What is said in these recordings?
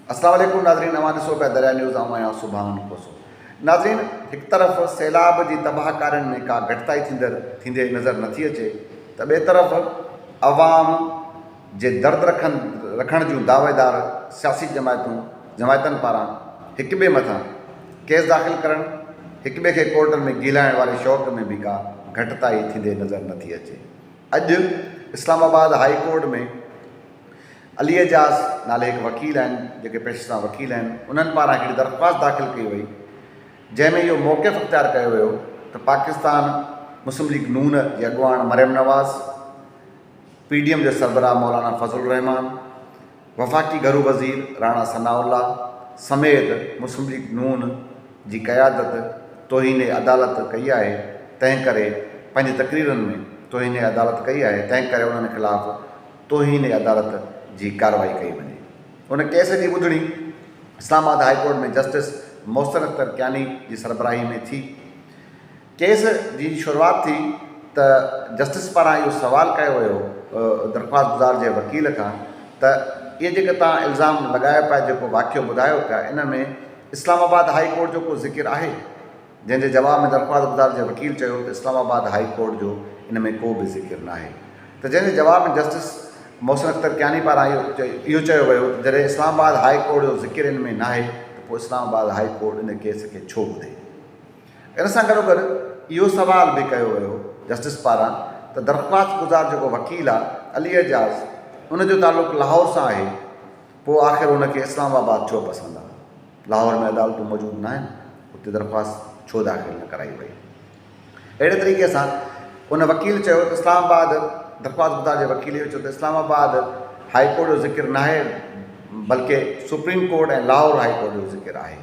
अस्सलाम वालेकुम नाज़रीन, अवां ॾिसो पिया दरिया न्यूज़, आऊं आहियां सुभान कोसो। नाज़रीन, हिकु तरफ़ सैलाब जी तबाहकारियुनि में का घटिताई थींदे नज़र नथी अचे, त ॿिए तरफ़ अवाम जे दर्द रखण जूं दावेदार सियासी जमायतनि पारां हिक ॿिए मथां केस दाख़िल करणु, हिक ॿिए खे कोर्टनि में गीलाइण वारे शौक़ में बि का घटिताई थींदे नज़र नथी अचे। अॼु इस्लामाबाद हाई कोर्ट में अली एजाज़ नाले हिकु वकील आहिनि, जेके पेशा वकील आहिनि, उन्हनि पारां हिकिड़ी दरख़्वास्त दाख़िल कई वई, जंहिंमें इहो मौक़िफ़ इख़्तियार कयो वियो त पाकिस्तान मुस्लिम लीग नून जे अॻुवान मरियम नवाज़, PDM जे सरबराह मौलाना फज़लुर रहमान, वफ़ाक़ी घरू वज़ीर राणा सनाउल्ला समेत मुस्लिम लीग नून जी क़यादत तौहीन अदालत कई आहे। तंहिं करे पंहिंजी तक़रीरनि में तौहीन अदालत कई आहे, तंहिं करे उन्हनि ख़िलाफ़ु तौहीन अदालत जी कार्रवाई कई वञे। उन केस जी ॿुधणी इस्लामाबाद हाई कोर्ट में जस्टिस मोहसिन अख्तर कियानी जी सरबराही में थी। केस जी शुरूआत थी त जस्टिस पारां इहो सवाल कयो वियो दरख़्वास्त गुज़ार जे वकील खां त इहे जेके तव्हां इल्ज़ाम लॻायो पिया, जेको वाक़ियो ॿुधायो पिया, इन में इस्लामाबाद हाई कोर्ट जो को ज़िक्र आहे? जंहिंजे जवाब में दरख़्वास्त गुज़ार जे वकील चयो त इस्लामाबाद हाई कोर्ट जो इन में को बि ज़िक्र न आहे। त जंहिंजे जवाब में जस्टिस मोहसिन अख्तर कियानी पारां इहो चयो वियो त जॾहिं इस्लामाबाद हाई कोर्ट जो ज़िक्र इन में न आहे त पोइ Islamabad high court in case खे छो ॿुधे। इन सां गॾोगॾु इहो सवाल बि कयो वियो जस्टिस पारां त दरख़्वास्त गुज़ार जेको वकील आहे अली एजाज़, उनजो तालुक़ु लाहौर सां आहे, पोइ आख़िर उनखे इस्लामाबाद छो पसंदि आहे? लाहौर में अदालतूं मौजूदु न आहिनि, उते दरख़्वास्त छो दाख़िल न कराई वई? अहिड़े तरीक़े सां उन वकील चयो त इस्लामाबाद, दरख़्वास्त गुज़ार जे वकील इहो चयो त इस्लामाबाद हाई कोर्ट जो ज़िक्र न आहे, बल्कि सुप्रीम कोर्ट ऐं लाहौर हाई कोर्ट जो ज़िक्र आहे।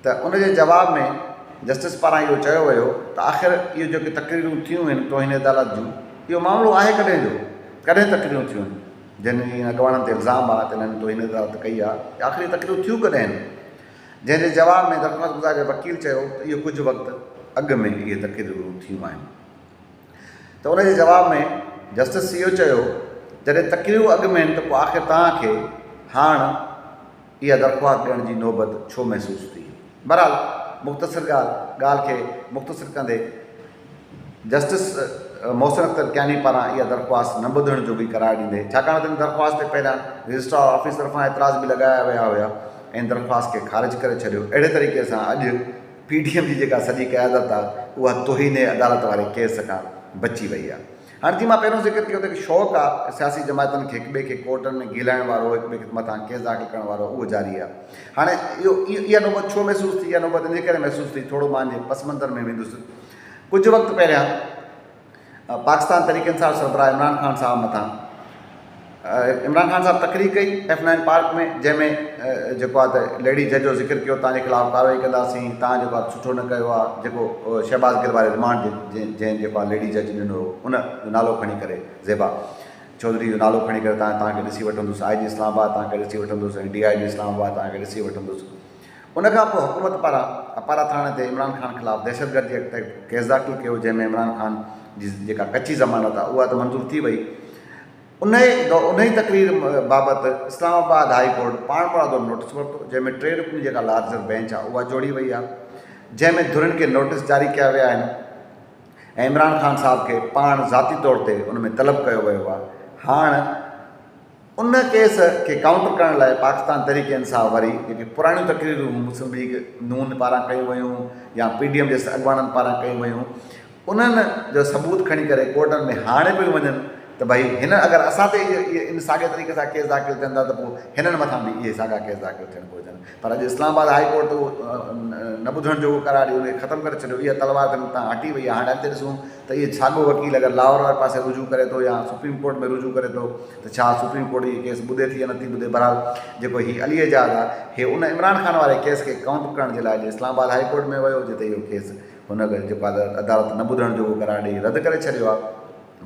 त उनजे जवाब में जस्टिस पारां इहो चयो वियो त आख़िर इहो जेके तक़रीरूं थियूं आहिनि तौहीन अदालत जूं, इहो मामिलो आहे कॾहिं जो? कॾहिं तक़रीरूं थियूं आहिनि? जिन अॻवाननि ते इल्ज़ाम आहे त इन्हनि तौहीन अदालत कई आहे, आख़िरी तक़रीरूं थियूं कॾहिं आहिनि? जंहिंजे जवाब में दरख़्वास्त गुज़ार जे वकील चयो त इहो कुझु वक़्तु अॻु में इहे तक़रीरूं थियूं आहिनि। त उनजे जवाब में जस्टिस इहो चयो जॾहिं तक़रीरूं अॻु में आहिनि त पोइ आख़िर तव्हांखे हाणे इहा दरख़्वास्त ॾियण जी नौबत छो महसूसु थी? बहरहाल मुख़्तसिर ॻाल्हि खे मुख़्तसिर कंदे जस्टिस मोहसिन अख्तर कियानी पारां इहा दरख़्वास्त न ॿुधण जो बि करार ॾींदे, छाकाणि त इन दरख़्वास्त ते पहिरियां रजिस्ट्रार ऑफिस तरफ़ां एतिराज़ बि लॻाया विया हुया ऐं दरख़्वास्त खे ख़ारिज करे छॾियो। अहिड़े तरीक़े सां अॼु PDM जी जेका सॼी क़यादत आहे उहा तौहीन अदालत वारे केस खां बची वई आहे। हाणे जीअं मां पहिरियों ज़िक्र कयो त शौक़ु आहे सियासी जमायतनि खे हिक ॿिए खे कोर्टनि में गीलाइण वारो, हिक ॿिए खे मथां केस दाख़िल करण वारो, उहो जारी आहे। हाणे इहा नौबत छो महसूसु थी? इहा नौबत इन करे महसूसु थी, थोरो मां पस मंज़र में वेंदुसि। कुझु वक़्तु पहिरियां पाकिस्तान तहरीक इंसाफ़ सरबराह इमरान ख़ान साहब मथां इमरान ख़ान साहब तक़रीर कई F9 पार्क में, जंहिंमें जेको आहे त लेडी जज जो ज़िक्र कयो, तव्हांजे ख़िलाफ़ु कार्रवाई कंदासीं, तव्हां जेको आहे सुठो न कयो आहे, जेको शहबाज़ गिल वारे रिमांड जंहिं जेको आहे लेडी जज ॾिनो उन जो नालो खणी करे, ज़ेबा चौधरी जो नालो खणी करे तव्हांखे ॾिसी वठंदुसि, IG इस्लामाबाद तव्हांखे ॾिसी वठंदुसि ऐं DIG इस्लामाबाद तव्हांखे ॾिसी वठंदुसि। उनखां पोइ हुकूमत पारां अपारा थाणे ते इमरान ख़ान ख़िलाफ़ु दहशतगर्दी एक्ट ते केस दाख़िल कयो, जंहिंमें इमरान ख़ान जी जेका कची ज़मानत आहे उहा त मंज़ूर थी वई। उन ई तक़रीर बाबति इस्लामाबाद हाई कोर्ट पाण मुरादो नोटिस वरितो, जंहिंमें 3 रुकनी जेका लार्जर बेंच आहे उहा जोड़ी वई आहे, जंहिंमें धुरियुनि खे नोटिस जारी कया विया आहिनि ऐं इमरान ख़ान साहब खे पाण ज़ाती तौर ते उन में तलब कयो वियो आहे। हाणे उन केस खे काउंटर करण लाइ पाकिस्तान तहरीक इंसाफ़ वारी जेके पुराणियूं तक़रीरूं मुस्लिम लीग नून पारां कयूं वयूं या PDM जे अॻुवाननि पारां कयूं वयूं, उन्हनि जो सबूत खणी करे कोर्टनि में हाणे पियूं वञनि त भई हिन अगरि असां ते इन साॻे तरीक़े सां केस दाख़िल थियनि था त पोइ हिननि मथां बि इहे साॻा केस दाख़िल थियणु घुरिजनि। पर अॼु इस्लामाबाद हाई कोर्ट न ॿुधण जो करार ॾियो, उनखे ख़तमु करे छॾियो, इहा तलवार ते मथां हटी वई आहे। हाणे अॻिते ॾिसूं त इहे साॻियो वकील अगरि लाहौर वारे पासे रुजू करे थो या सुप्रीम कोर्ट में रुजू करे थो त छा सुप्रीम कोर्ट इहे केस ॿुधे थी या नथी ॿुधे। बहरहाल जेको हीउ अली एजाज़ आहे, हीउ उन इमरान ख़ान वारे केस खे काउंटर करण जे लाइ इस्लामाबाद हाई कोर्ट में वियो, जिते इहो केस हुन जेको आहे अदालत न ॿुधण जो करार ॾेई रद्द करे छॾियो आहे।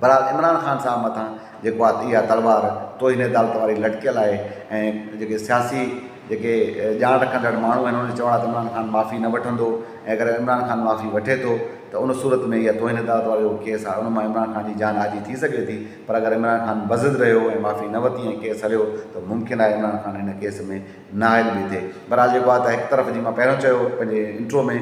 बहरहाल इमरान ख़ान साहब मथां जेको आहे इहा तलवार तौहीन अदालत वारी लटकियल आहे ऐं जेके सियासी जेके ॼाण रखंदड़ माण्हू आहिनि उन्हनि चवणु आहे त इमरान ख़ान माफ़ी न वठंदो, ऐं अगरि इमरान ख़ान माफ़ी वठे थो त उन सूरत में इहा तोहिन अदालत वारो केस आहे उन मां इमरान ख़ान जी जान आजी थी सघे थी। पर अगरि इमरान ख़ान बज़द रहियो ऐं माफ़ी न वरिती ऐं केस हलियो त मुमकिन आहे इमरान ख़ान हिन केस में नाइल बि थिए। बहरहाल जेको आहे त हिकु तरफ़ जी मां पहिरियों चयो पंहिंजे इंट्रो में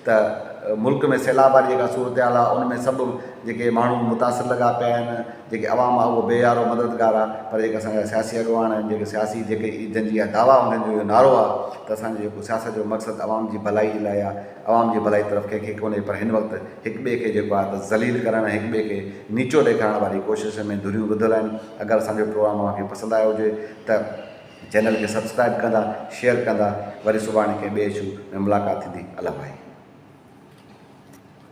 त मुल्क में सैलाब वारी जेका सूरत हाल आहे उन में सभु जेके माण्हू मुतासिर लॻा पिया आहिनि, जेके आवाम आहे उहो बेयारो मददगार आहे। पर जेके असांजा सियासी अॻवान आहिनि, जेके सियासी जेके जंहिंजी इहा दावा उन्हनि जो इहो नारो आहे त असांजो जेको सियासत जो मक़सदु आवाम जी भलाई जे लाइ आहे, आवाम जी भलाई तरफ़ कंहिंखे कोन्हे, पर हिन वक़्तु हिक ॿिए खे जेको आहे त ज़लील करणु, हिक ॿिए खे नीचो ॾेखारण वारी कोशिश में धुरियूं ॿुधल आहिनि। अगरि असांजो प्रोग्राम तव्हांखे पसंदि आयो हुजे त चैनल खे सब्सक्राइब कंदा, शेयर कंदा। वरी सुभाणे कंहिं ॿिए इशू में मुलाक़ात थींदी। अला भाई।